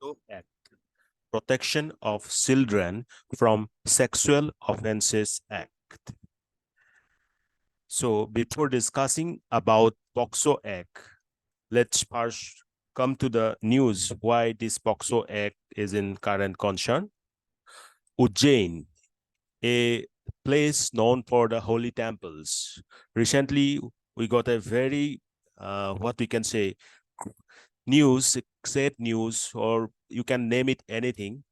POCSO Act, Protection of Children from Sexual Offences Act. So before discussing about POCSO Act, let's first come to the news why this POCSO Act is in current concern. Ujjain, a place known for the holy temples. Recently, we got a very, what we can say, news, sad news, or you can name it anything,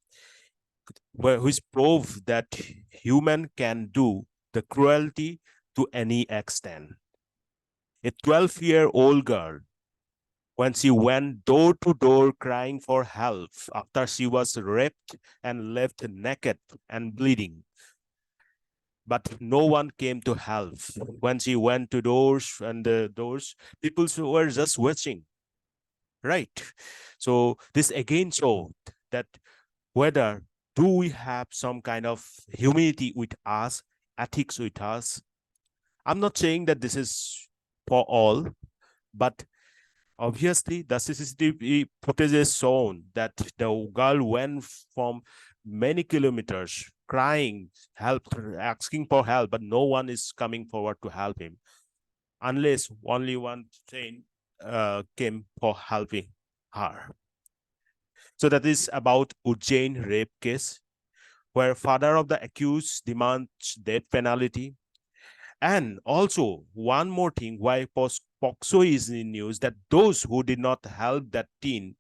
which prove that human can do the cruelty to any extent. A 12-year-old girl, when she went door to door crying for help after she was raped and left naked and bleeding, but no one came to help. When she went to doors and the doors, people were just watching, right? So this again showed that whether do we have some kind of humility with us, ethics with us. I'm not saying that this is for all, but obviously the CCTV footage has shown that the girl went from many kilometers crying, help, asking for help, but no one is coming forward to help him, unless only one train came for helping her. So that is about Ujjain rape case, where father of the accused demands death penalty. And also, one more thing why POCSO is in news, that those who did not help that teen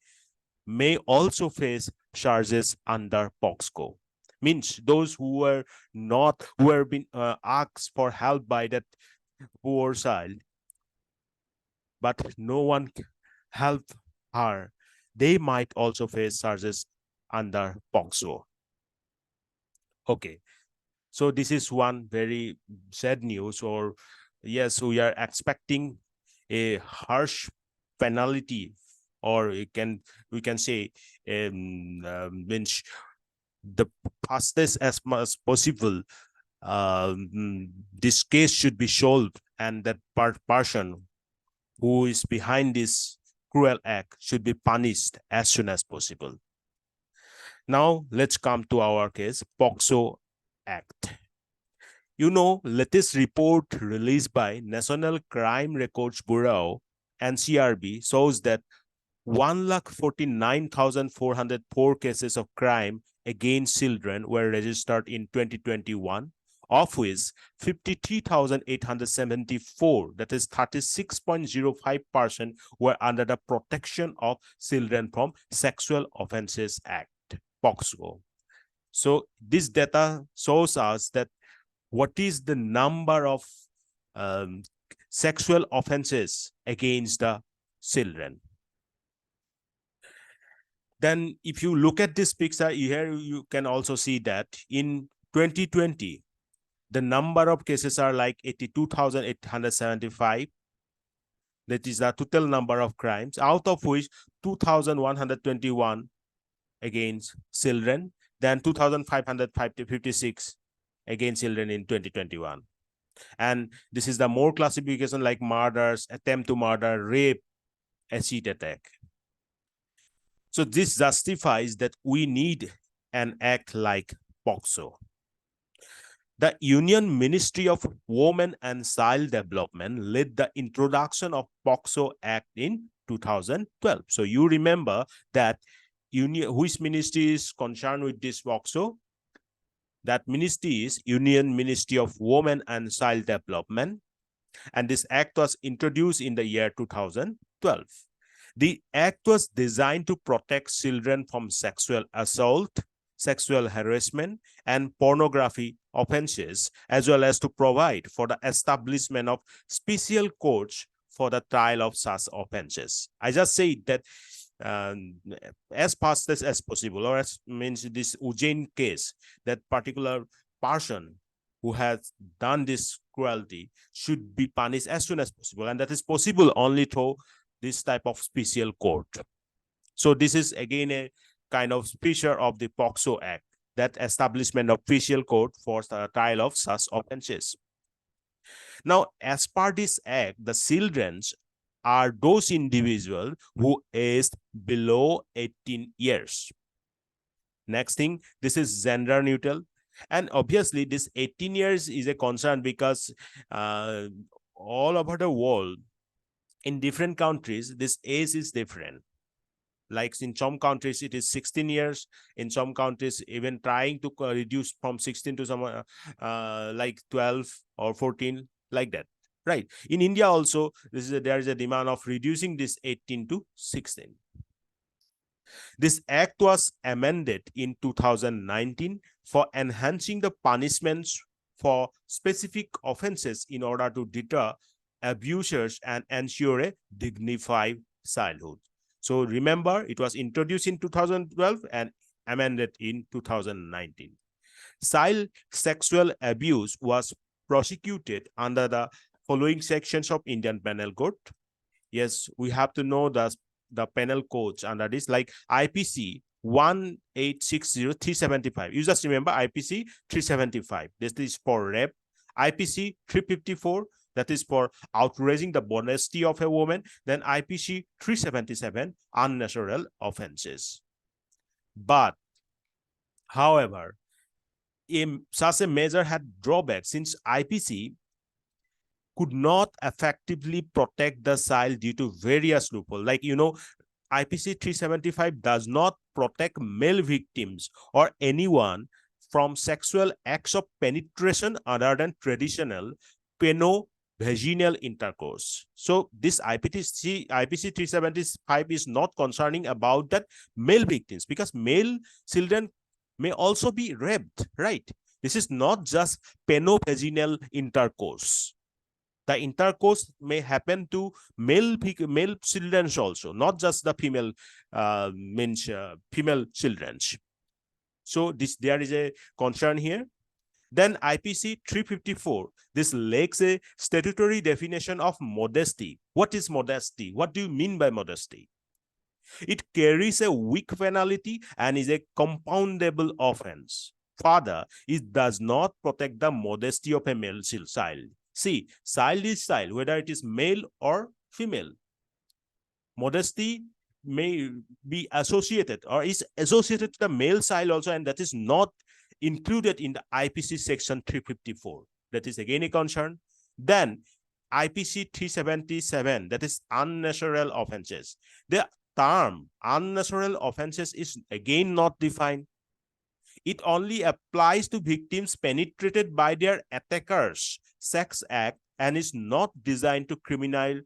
may also face charges under POCSO. Means those who were not, who were being asked for help by that poor child, but no one helped her, they might also face charges under POCSO. Okay, so this is one very sad news, or yes, we are expecting a harsh penalty, or we can say means the fastest as much as possible. This case should be solved, and that person who is behind this cruel act should be punished as soon as possible. Now let's come to our case, POCSO Act. You know, latest report released by National Crime Records Bureau, NCRB, shows that 1,49,404 cases of crime against children were registered in 2021, of which 53,874, that is 36.05%, were under the Protection of Children from Sexual Offences Act, POCSO. So this data shows us that what is the number of sexual offenses against the children. Then if you look at this picture here, you can also see that in 2020, the number of cases are like 82,875. That is the total number of crimes, out of which 2,121 against children, then 2,556 against children in 2021. And this is the more classification like murders, attempt to murder, rape, acid attack. So this justifies that we need an act like POCSO. The Union Ministry of Women and Child Development led the introduction of POCSO Act in 2012. So you remember that which ministry is concerned with this POCSO? That ministry is Union Ministry of Women and Child Development. And this act was introduced in the year 2012. The act was designed to protect children from sexual assault, sexual harassment, and pornography offenses, as well as to provide for the establishment of special courts for the trial of such offenses. I just say that as fast as possible, or as means this Ujjain case, that particular person who has done this cruelty should be punished as soon as possible, and that is possible only through this type of special court. So this is again a kind of feature of the POCSO Act, that establishment of special court for the trial of such offenses. Now, as per this act, the children are those individuals who aged below 18 years. Next thing, this is gender neutral. And obviously, this 18 years is a concern because all over the world, in different countries, this age is different. Like in some countries, it is 16 years. In some countries, even trying to reduce from 16 to some like 12 or 14, like that. Right. In India also, there is a demand of reducing this 18 to 16. This act was amended in 2019 for enhancing the punishments for specific offenses in order to deter abusers and ensure a dignified childhood. So remember, it was introduced in 2012 and amended in 2019. Child sexual abuse was prosecuted under the following sections of Indian Penal Code. Yes, we have to know the penal codes under this, like IPC 1860375. You just remember IPC 375. This is for rape. IPC 354, that is for outraging the modesty of a woman. Then IPC 377, unnatural offenses. But, however, such a measure had drawbacks since IPC could not effectively protect the child due to various loopholes. Like, IPC 375 does not protect male victims or anyone from sexual acts of penetration other than traditional peno-vaginal intercourse. So this IPC 375 is not concerning about that male victims, because male children may also be raped, right? This is not just peno-vaginal intercourse. The intercourse may happen to male children also, not just the female female children. So there is a concern here. Then IPC 354, this lacks a statutory definition of modesty. What is modesty? What do you mean by modesty? It carries a weak penalty and is a compoundable offense. Further, it does not protect the modesty of a male child. See, child is child, whether it is male or female. Modesty may be associated or is associated to the male child also, and that is not included in the IPC section 354. That is again a concern. Then IPC 377, that is unnatural offenses. The term unnatural offenses is again not defined. It only applies to victims penetrated by their attackers' sex act and is not designed to criminalize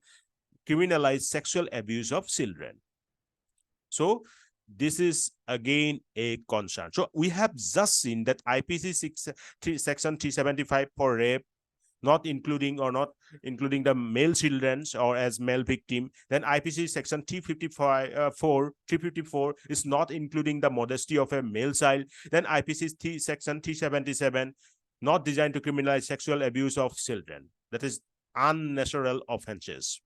sexual abuse of children. So this is again a concern. So we have just seen that IPC section 375 for rape, not including the male children or as male victim. Then IPC section 354 is not including the modesty of a male child. Then IPC section 377, not designed to criminalize sexual abuse of children. That is unnatural offenses.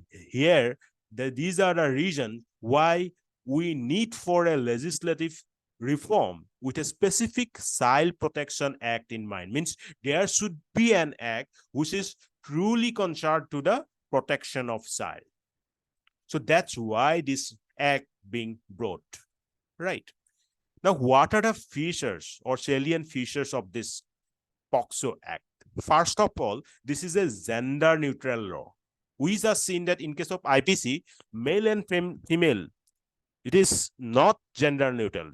Here, these are the reasons why we need for a legislative reform with a specific Child Protection Act in mind. Means there should be an act which is truly concerned to the protection of child. So that's why this act being brought, right? Now, what are the features or salient features of this POCSO Act? First of all, this is a gender-neutral law. We just seen that in case of IPC, male and female, it is not gender-neutral.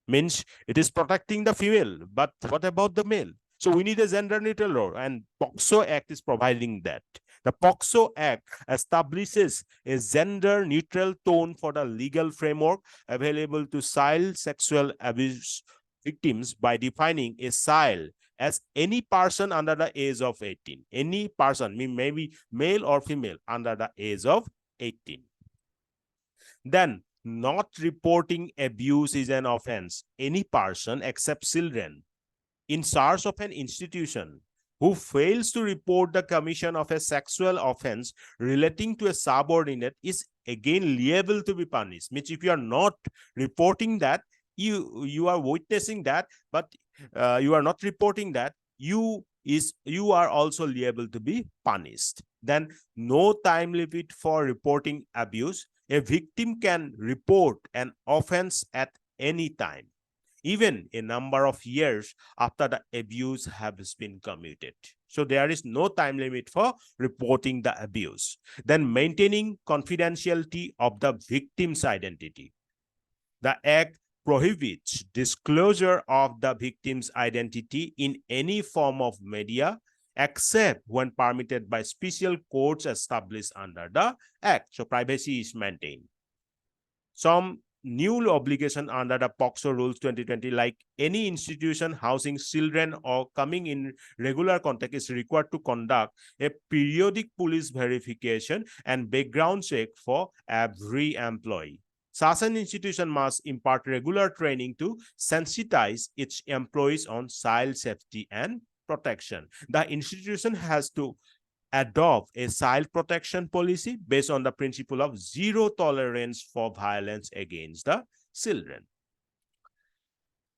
Means it is protecting the female, but what about the male? So we need a gender-neutral law, and POCSO Act is providing that. The POCSO Act establishes a gender-neutral tone for the legal framework available to child sexual abuse victims by defining a child as any person under the age of 18. Any person, maybe male or female, under the age of 18. Then, not reporting abuse is an offense. Any person except children in charge of an institution who fails to report the commission of a sexual offense relating to a subordinate is again liable to be punished. Means if you are not reporting that, you are witnessing that, but you are not reporting that, you are also liable to be punished. then no time limit for reporting abuse. A victim can report an offense at any time, even a number of years after the abuse has been committed. So there is no time limit for reporting the abuse. Then maintaining confidentiality of the victim's identity. The Act prohibits disclosure of the victim's identity in any form of media except when permitted by special courts established under the Act. So privacy is maintained. Some new obligation under the POCSO rules 2020, like any institution housing children or coming in regular contact is required to conduct a periodic police verification and background check for every employee. Such an institution must impart regular training to sensitize its employees on child safety and protection. The institution has to adopt a child protection policy based on the principle of zero tolerance for violence against the children.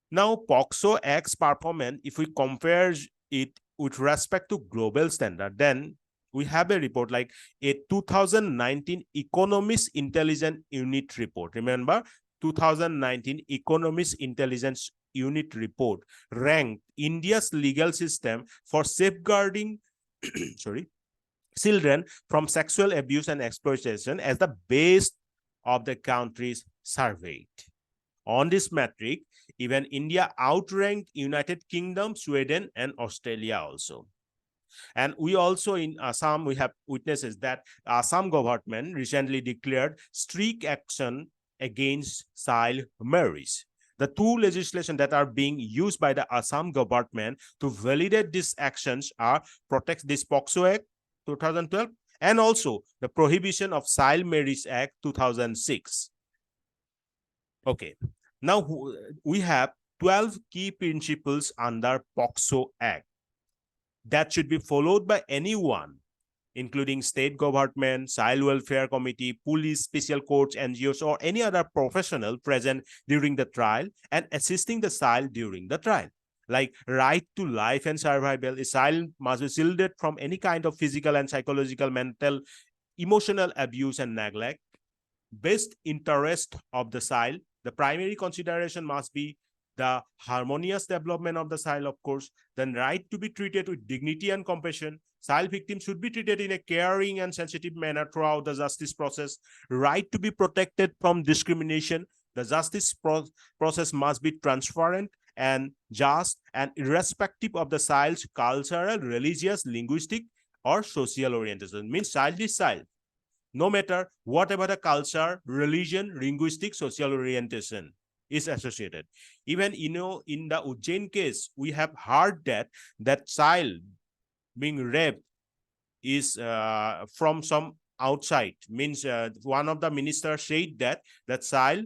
Now, POCSO Act's performance, if we compare it with respect to global standard, then we have a report like a 2019 Economist Intelligence Unit report. Remember, 2019 Economist Intelligence Unit report ranked India's legal system for safeguarding children from sexual abuse and exploitation as the best of the countries surveyed. On this metric, even India outranked United Kingdom, Sweden, and Australia also. And we also in Assam, we have witnesses that Assam government recently declared strict action against child marriage. The two legislation that are being used by the Assam government to validate these actions are protect this POCSO Act 2012 and also the Prohibition of Child Marriage Act 2006. Okay, now we have 12 key principles under POCSO Act that should be followed by anyone, including state government, child welfare committee, police, special courts, NGOs, or any other professional present during the trial and assisting the child during the trial. Like right to life and survival, a child must be shielded from any kind of physical and psychological, mental, emotional abuse and neglect. Best interest of the child, the primary consideration must be the harmonious development of the child, of course, then right to be treated with dignity and compassion. Child victims should be treated in a caring and sensitive manner throughout the justice process. Right to be protected from discrimination. The justice process must be transparent and just and irrespective of the child's cultural, religious, linguistic, or social orientation. Means child is child, no matter whatever the culture, religion, linguistic, social orientation is associated. Even, in the Ujjain case, we have heard that child being raped is from some outside. Means one of the ministers said that the child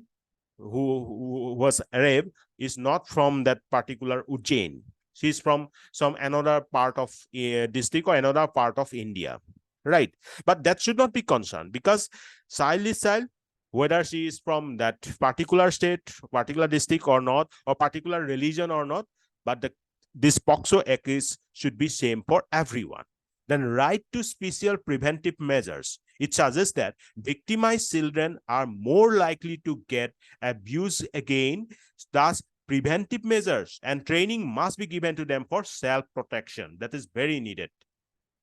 who was raped is not from that particular Ujjain. She's from some another part of district or another part of India, right? But that should not be concerned, because child is child, whether she is from that particular state, particular district or not, or particular religion or not, but this POCSO Act should be same for everyone. Then right to special preventive measures. It suggests that victimized children are more likely to get abused again. Thus, preventive measures and training must be given to them for self-protection. That is very needed,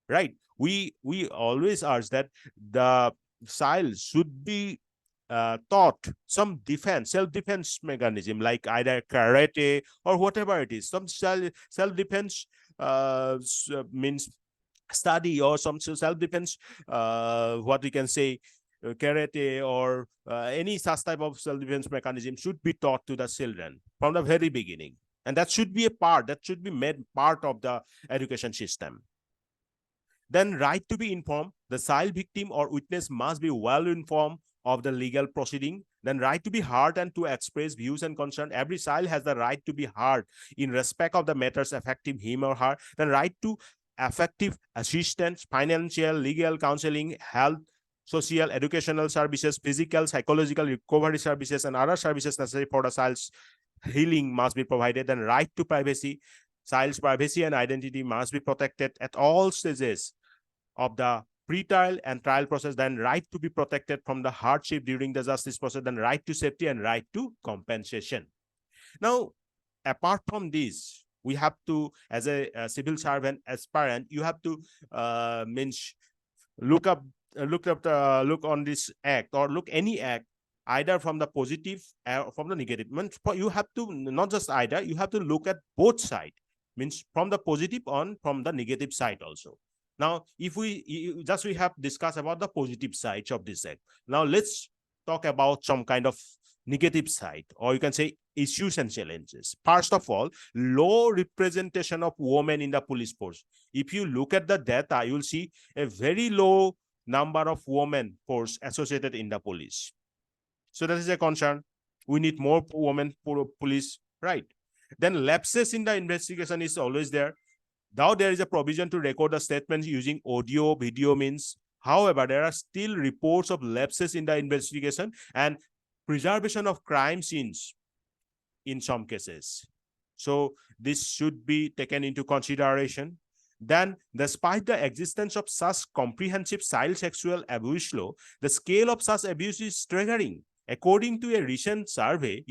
right? We always urge that the child should be taught some defense, self-defense mechanism, like either karate or whatever it is. Some self-defense means study, or some self-defense, what we can say, karate or any such type of self-defense mechanism should be taught to the children from the very beginning. And that should be that should be made part of the education system. Then right to be informed. The child victim or witness must be well informed of the legal proceeding. Then right to be heard and to express views and concern. Every child has the right to be heard in respect of the matters affecting him or her. Then right to effective assistance, financial, legal, counseling, health, social, educational services, physical, psychological recovery services, and other services necessary for the child's healing must be provided. And right to privacy. Child's privacy and identity must be protected at all stages of the pre-trial and trial process, then right to be protected from the hardship during the justice process, then right to safety and right to compensation. Now, apart from this, we have to, as a civil servant aspirant, you have to means look on this act, or look any act, either from the positive or from the negative. Means you have to not just either, you have to look at both sides, means from the positive on from the negative side also. Now, if we have discussed about the positive sides of this act, now let's talk about some kind of negative side, or you can say issues and challenges. First of all, low representation of women in the police force. If you look at the data, you will see a very low number of women force associated in the police. So that is a concern. We need more women police, right? Then lapses in the investigation is always there. Now there is a provision to record the statements using audio, video means. However, there are still reports of lapses in the investigation and preservation of crime scenes in some cases. So this should be taken into consideration. Then, despite the existence of such comprehensive child sexual abuse law, the scale of such abuse is staggering. According to a recent survey,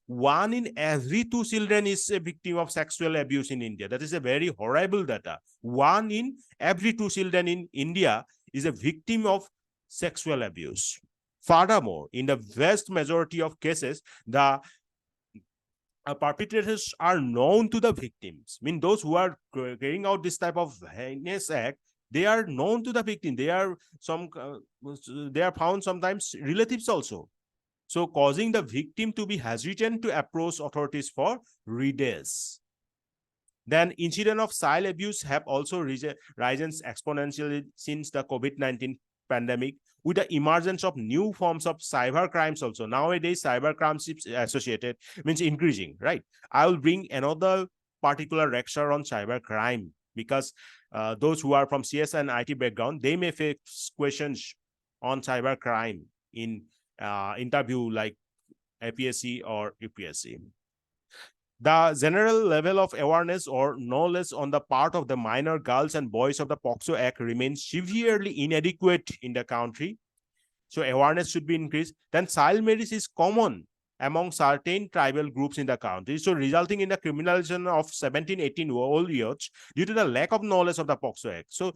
1 in every 2 children is a victim of sexual abuse in India. That is a very horrible data. 1 in every 2 children in India is a victim of sexual abuse. Furthermore, in the vast majority of cases, the perpetrators are known to the victims. I mean, those who are carrying out this type of heinous act, they are known to the victim. They are found sometimes relatives also. So causing the victim to be hesitant to approach authorities for redress. Then incident of child abuse have also risen exponentially since the COVID-19 pandemic, with the emergence of new forms of cyber crimes also. Nowadays, cyber crimes is associated, means increasing, right? I will bring another particular lecture on cyber crime, because those who are from CS and IT background, they may face questions on cyber crime in interview like APSC or UPSC. The general level of awareness or knowledge on the part of the minor girls and boys of the POCSO Act remains severely inadequate in the country. So awareness should be increased. Then child marriage is common among certain tribal groups in the country, so resulting in the criminalization of 17-18-year-old youths due to the lack of knowledge of the POCSO Act. So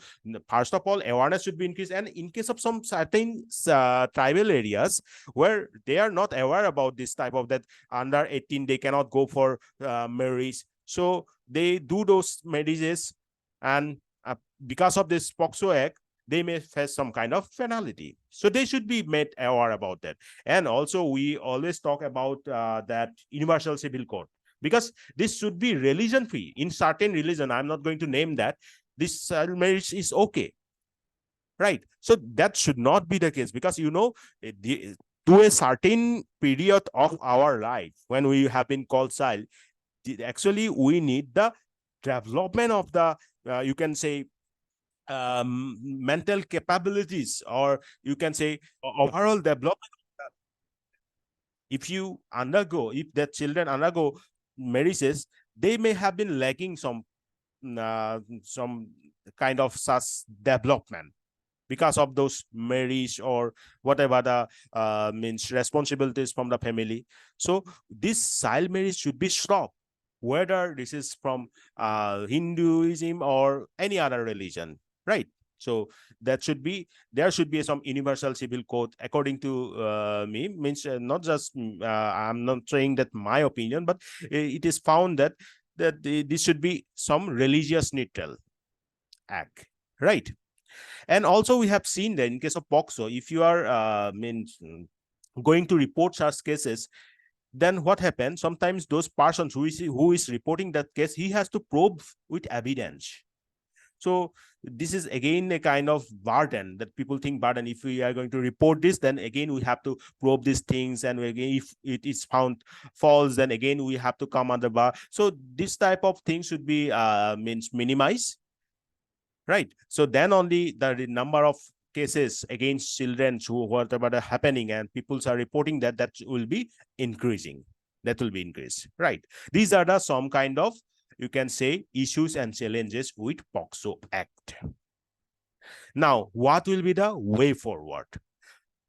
first of all, awareness should be increased, and in case of some certain tribal areas where they are not aware about this type of that under 18 they cannot go for marriage, so they do those marriages, and because of this POCSO Act, they may face some kind of penalty. So they should be made aware about that. And also, we always talk about that universal civil code, because this should be religion free. In certain religion, I'm not going to name that, this child marriage is okay, right? So that should not be the case, because to a certain period of our life when we have been called child, actually we need the development of the you can say mental capabilities, or you can say overall development. If the children undergo marriages, they may have been lacking some kind of such development because of those marriage or whatever the means responsibilities from the family. So this child marriage should be stopped, whether this is from Hinduism or any other religion, right? So there should be some universal civil code, according to me. Means not just I'm not saying that my opinion, but it is found that this should be some religious neutral act, right? And also we have seen that in case of POCSO, if you are going to report such cases, then what happens? Sometimes those persons who is reporting that case, he has to probe with evidence. So this is again a kind of burden that people think burden. If we are going to report this, then again we have to probe these things, and again if it is found false, then again we have to come under bar. So this type of thing should be minimized, right? So then only the number of cases against children who whatever are happening and people are reporting that will be increasing. That will be increased, right? These are the some kind of, you can say, issues and challenges with POCSO Act. Now, what will be the way forward?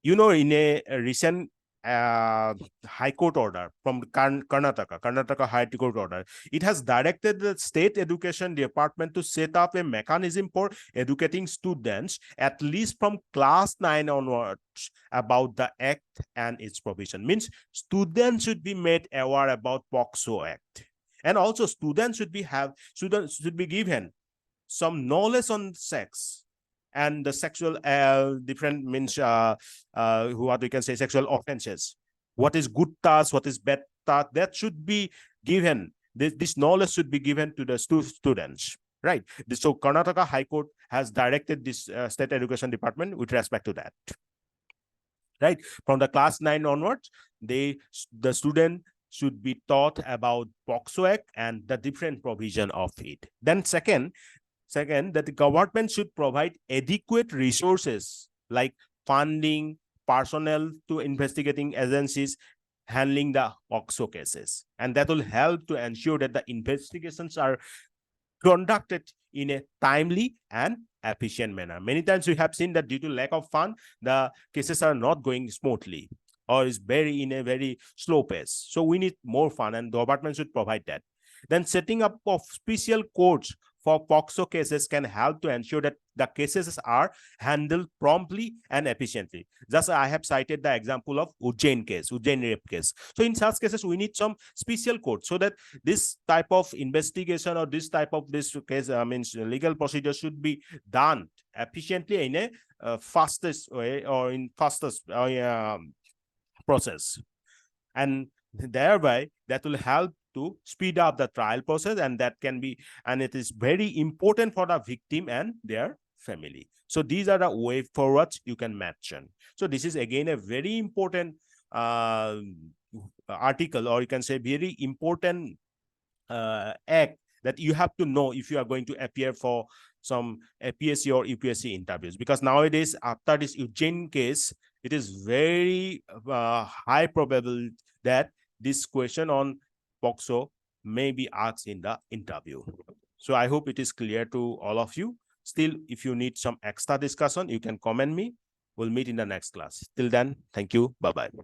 You know, in a recent High Court order from Karnataka High Court order, it has directed the State Education Department to set up a mechanism for educating students, at least from class 9 onwards, about the Act and its provision. Means students should be made aware about POCSO Act. And also students should be given some knowledge on sex and the sexual different means what we can say sexual offenses. What is good task, what is bad task, that should be given. This knowledge should be given to the students, right? So Karnataka High Court has directed this State Education Department with respect to that, right? From the class 9 onwards, the student should be taught about POCSO Act and the different provision of it. Then second, that the government should provide adequate resources like funding, personnel to investigating agencies handling the POCSO cases. And that will help to ensure that the investigations are conducted in a timely and efficient manner. Many times we have seen that due to lack of fund, the cases are not going smoothly or is in a very slow pace. So we need more fund, and the government should provide that. Then setting up of special courts for POCSO cases can help to ensure that the cases are handled promptly and efficiently. Just I have cited the example of Ujjain rape case. So in such cases, we need some special court so that this type of investigation or this type of this case, means legal procedure should be done efficiently in a fastest way or in fastest process. And thereby that will help to speed up the trial process, and that can be, and it is very important for the victim and their family. So these are the way forwards you can mention. So this is again a very important article, or you can say very important act that you have to know if you are going to appear for some APSC or UPSC interviews, because nowadays after this Ujjain case, it is very high probable that this question on POCSO may be asked in the interview. So I hope it is clear to all of you. Still, if you need some extra discussion, you can comment me. We'll meet in the next class. Till then, thank you. Bye-bye.